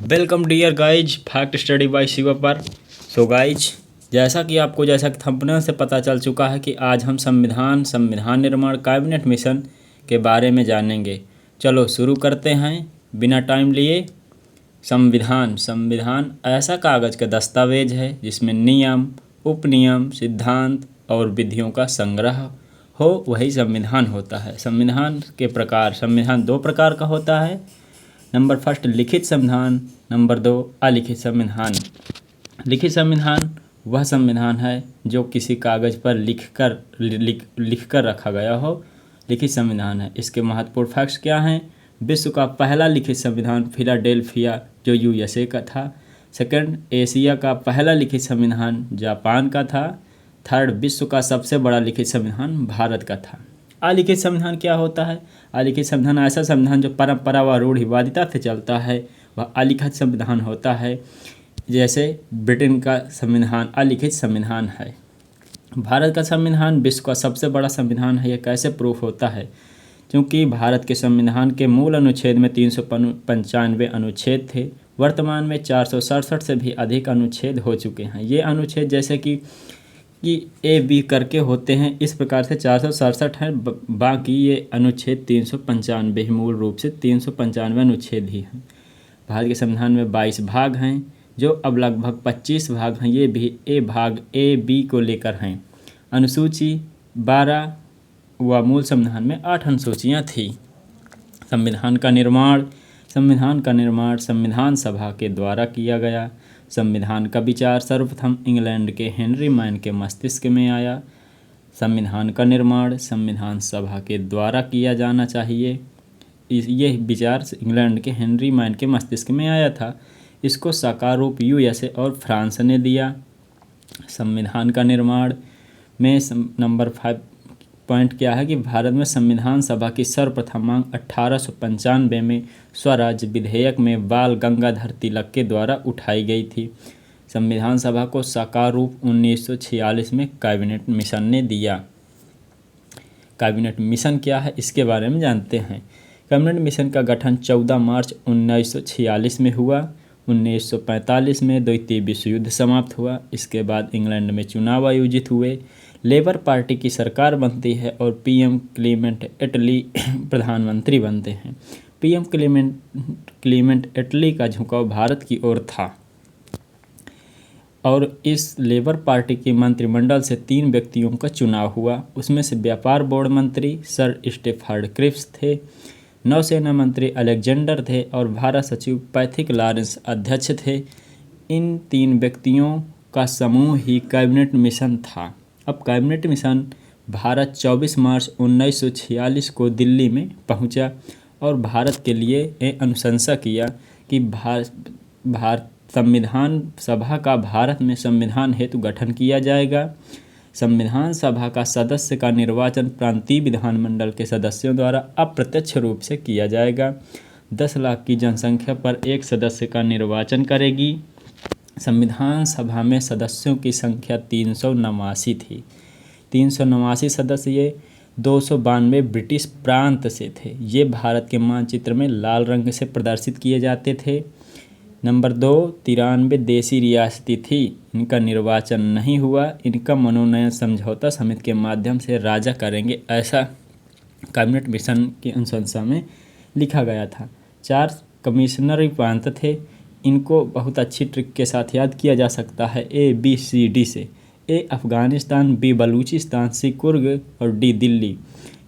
Welcome dear guys fact study by Shiva पर। So guys, जैसा कि थंबनेल से पता चल चुका है कि आज हम संविधान निर्माण कैबिनेट मिशन के बारे में जानेंगे। चलो शुरू करते हैं बिना टाइम लिए। संविधान ऐसा कागज़ का दस्तावेज है जिसमें नियम, उपनियम, सिद्धांत और विधियों का संग्रह हो, वही संविधान होता है। संविधान के प्रकार, संविधान दो प्रकार का होता है। नंबर फर्स्ट लिखित संविधान, नंबर 2 अलिखित संविधान। लिखित संविधान वह संविधान है जो किसी कागज़ पर लिख कर रखा गया हो, लिखित संविधान है। इसके महत्वपूर्ण फैक्ट्स क्या हैं? विश्व का पहला लिखित संविधान फिलाडेल्फिया जो यूएसए का था। सेकंड, एशिया का पहला लिखित संविधान जापान का था। थर्ड, विश्व का सबसे बड़ा लिखित संविधान भारत का था। अलिखित संविधान क्या होता है? अलिखित संविधान ऐसा संविधान जो परंपरा व रूढ़िवादिता से चलता है, वह अलिखित संविधान होता है। जैसे ब्रिटेन का संविधान अलिखित संविधान है। भारत का संविधान विश्व का सबसे बड़ा संविधान है। यह कैसे प्रूफ होता है? क्योंकि भारत के संविधान के मूल अनुच्छेद में 395 अनुच्छेद थे। वर्तमान में 467 से भी अधिक अनुच्छेद हो चुके हैं। ये अनुच्छेद जैसे कि ए बी करके होते हैं, इस प्रकार से 467 हैं। बाकी ये अनुच्छेद 395 ही, मूल रूप से 395 अनुच्छेद ही हैं। भारत के संविधान में 22 भाग हैं, जो अब लगभग 25 भाग हैं। ये भी भाग ए बी को लेकर हैं। अनुसूची 12 व मूल संविधान में 8 अनुसूचियाँ थी। संविधान का निर्माण संविधान सभा के द्वारा किया गया। संविधान का विचार सर्वप्रथम इंग्लैंड के हेनरी मैन के मस्तिष्क में आया। संविधान का निर्माण संविधान सभा के द्वारा किया जाना चाहिए। यह विचार इंग्लैंड के हेनरी मैन के मस्तिष्क में आया था। इसको साकार रूप यूएसए और फ्रांस ने दिया। संविधान का निर्माण में नंबर 5 पॉइंट क्या है कि भारत में संविधान सभा की सर्वप्रथम मांग 1895 में स्वराज्य विधेयक में बाल गंगाधर तिलक के द्वारा उठाई गई थी। संविधान सभा को साकार रूप 1946 में कैबिनेट मिशन ने दिया। कैबिनेट मिशन क्या है, इसके बारे में जानते हैं। कैबिनेट मिशन का गठन 14 मार्च 1946 में हुआ। 1945 में द्वितीय विश्व युद्ध समाप्त हुआ। इसके बाद इंग्लैंड में चुनाव आयोजित हुए। लेबर पार्टी की सरकार बनती है और पीएम क्लीमेंट एटली प्रधानमंत्री बनते हैं। पीएम क्लीमेंट एटली का झुकाव भारत की ओर था और इस लेबर पार्टी की मंत्रिमंडल से 3 व्यक्तियों का चुनाव हुआ। उसमें से व्यापार बोर्ड मंत्री सर स्टेफर्ड क्रिप्स थे, नौसेना मंत्री अलेक्जेंडर थे और भारत सचिव पैथिक लॉरेंस अध्यक्ष थे। इन 3 व्यक्तियों का समूह ही कैबिनेट मिशन था। अब कैबिनेट मिशन भारत 24 मार्च 1946 को दिल्ली में पहुंचा और भारत के लिए अनुशंसा किया कि भारत संविधान सभा का भारत में संविधान हेतु गठन किया जाएगा। संविधान सभा का सदस्य का निर्वाचन प्रांतीय विधानमंडल के सदस्यों द्वारा अप्रत्यक्ष रूप से किया जाएगा। 10 लाख की जनसंख्या पर एक सदस्य का निर्वाचन करेगी। संविधान सभा में सदस्यों की संख्या 389 थी। 389 सदस्य, ये 292 ब्रिटिश प्रांत से थे। ये भारत के मानचित्र में लाल रंग से प्रदर्शित किए जाते थे। नंबर 2, 93 देशी रियासती थी। इनका निर्वाचन नहीं हुआ। इनका मनोनयन समझौता समिति के माध्यम से राजा करेंगे, ऐसा कैबिनेट मिशन की अनुशंसा में लिखा गया था। 4 कमिश्नरी प्रांत थे। इनको बहुत अच्छी ट्रिक के साथ याद किया जा सकता है ABCD से। A Afghanistan, B Balochistan, C Coorg और D दिल्ली।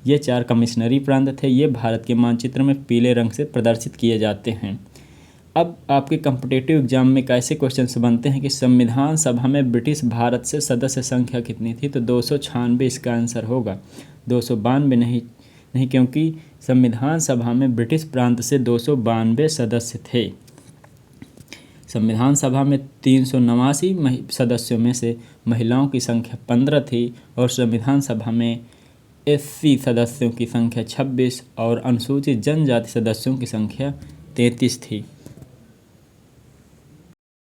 ये 4 कमिश्नरी प्रांत थे। ये भारत के मानचित्र में पीले रंग से प्रदर्शित किए जाते हैं। अब आपके कॉम्पिटिटिव एग्जाम में कैसे क्वेश्चंस बनते हैं कि संविधान सभा में ब्रिटिश भारत से सदस्य संख्या कितनी थी? तो 296 इसका आंसर होगा। 292 नहीं, क्योंकि संविधान सभा में ब्रिटिश प्रांत से 292 सदस्य थे। संविधान सभा में 389 सदस्यों में से महिलाओं की संख्या 15 थी और संविधान सभा में SC सदस्यों की संख्या 26 और अनुसूचित जनजाति सदस्यों की संख्या 33 थी।